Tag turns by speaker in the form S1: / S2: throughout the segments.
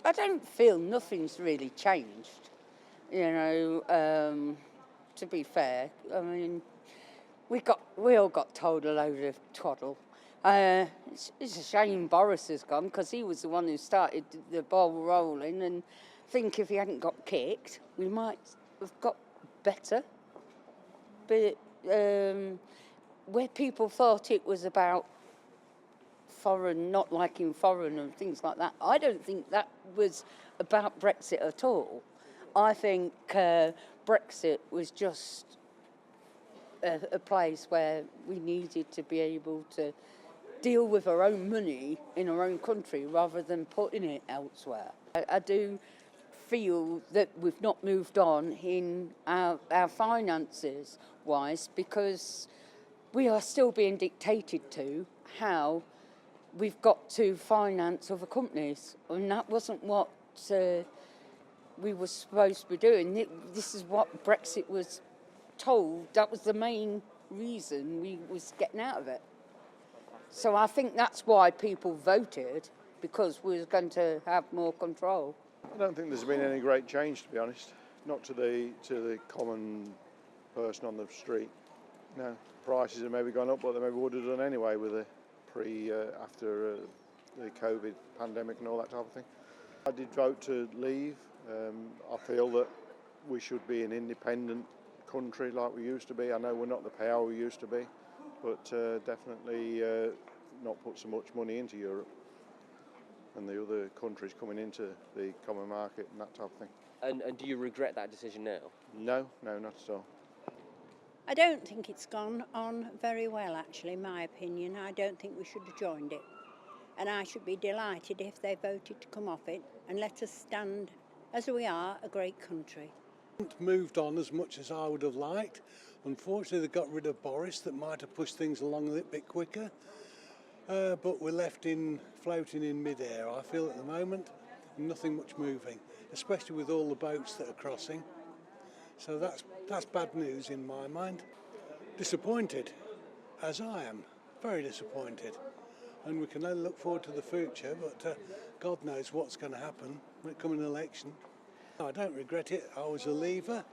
S1: I don't feel nothing's really changed, to be fair. I mean, we all got told a load of twaddle. It's a shame Boris has gone because he was the one who started the ball rolling, and I think if he hadn't got kicked, we might have got better. But where people thought it was about foreign, not liking foreign and things like that, I don't think that was about Brexit at all. I think Brexit was just a place where we needed to be able to deal with our own money in our own country rather than putting it elsewhere. I do feel that we've not moved on in our finances wise, because we are still being dictated to how we've got to finance other companies, and that wasn't what we were supposed to be doing. This is what Brexit was told. That was the main reason we was getting out of it. So I think that's why people voted, because we were going to have more control.
S2: I don't think there's been any great change, to be honest. Not to the common person on the street. No, prices have maybe gone up, but they maybe would have done anyway with the after the COVID pandemic and all that type of thing. I did vote to leave. I feel that we should be an independent country like we used to be. I know we're not the power we used to be, but definitely not put so much money into Europe and the other countries coming into the common market and that type of thing.
S3: And do you regret that decision now?
S2: No, not at all.
S4: I don't think it's gone on very well, actually, in my opinion. I don't think we should have joined it. And I should be delighted if they voted to come off it and let us stand, as we are, a great country.
S5: Moved on as much as I would have liked. Unfortunately, they got rid of Boris. That might have pushed things along a little bit quicker. But we're left floating in mid-air, I feel, at the moment. Nothing much moving, especially with all the boats that are crossing. So that's bad news in my mind. Disappointed, as I am, very disappointed. And we can only look forward to the future, but God knows what's going to happen when it comes an election. I don't regret it. I was a leaver,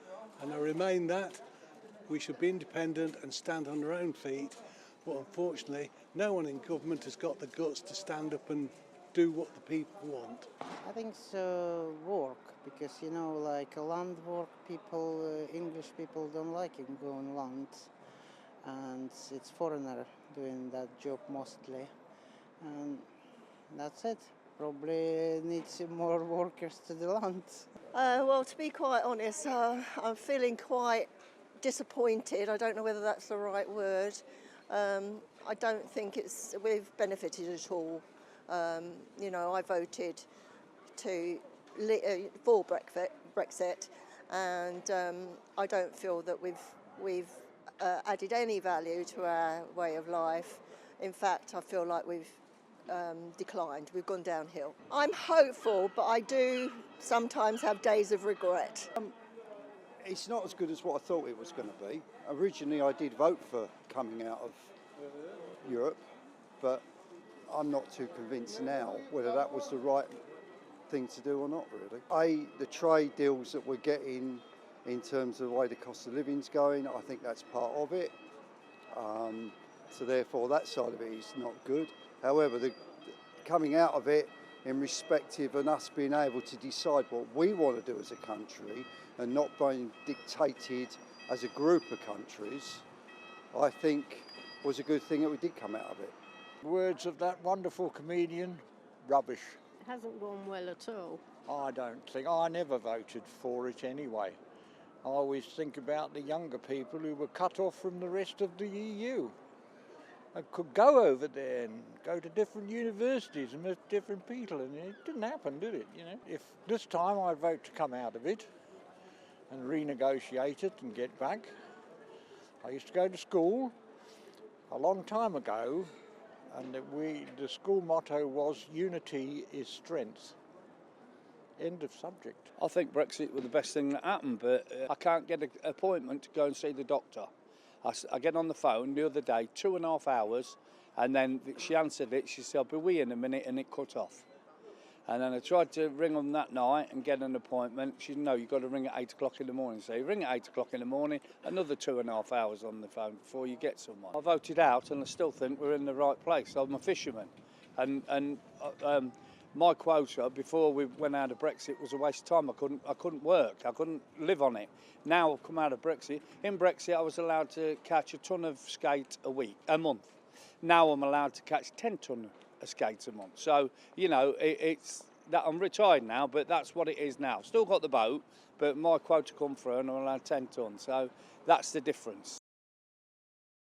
S5: and I remain that. We should be independent and stand on our own feet, but unfortunately, no one in government has got the guts to stand up and do what the people want.
S6: I think it's work, because like land work, English people don't like it going land, and it's foreigner doing that job mostly, and that's it. Probably needs more workers to the land.
S7: Well, to be quite honest, I'm feeling quite disappointed. I don't know whether that's the right word. I don't think we've benefited at all. I voted for Brexit, and I don't feel that we've added any value to our way of life. In fact, I feel like we've declined. We've gone downhill. I'm hopeful, but I do sometimes have days of regret.
S8: It's not as good as what I thought it was going to be. Originally, I did vote for coming out of Europe, but I'm not too convinced now whether that was the right thing to do or not, really. The trade deals that we're getting in terms of the way the cost of living's going, I think that's part of it. So therefore, that side of it is not good. However, the coming out of it in respective and us being able to decide what we want to do as a country and not being dictated as a group of countries, I think was a good thing that we did come out of it.
S9: Words of that wonderful comedian, rubbish.
S10: It hasn't gone well at all.
S9: I don't think, I never voted for it anyway. I always think about the younger people who were cut off from the rest of the EU. I could go over there and go to different universities and meet different people, and it didn't happen, did it? If this time I'd vote to come out of it and renegotiate it and get back. I used to go to school a long time ago, and the school motto was "Unity is strength." End of subject.
S11: I think Brexit was the best thing that happened, but I can't get an appointment to go and see the doctor. I get on the phone the other day, 2.5 hours, and then she answered it. She said, "I'll be with you in a minute," and it cut off. And then I tried to ring them that night and get an appointment. She said, no, you've got to ring at 8 o'clock in the morning. So you ring at 8 o'clock in the morning, another 2.5 hours on the phone before you get someone. I voted out and I still think we're in the right place. I'm a fisherman. And my quota before we went out of Brexit was a waste of time. I couldn't work. I couldn't live on it. Now I've come out of Brexit. In Brexit, I was allowed to catch a ton of skate a month. Now I'm allowed to catch 10 ton of skates a month. So, you know, it's that I'm retired now, but that's what it is now. Still got the boat, but my quota come through and I'm allowed 10 tons. So that's the difference.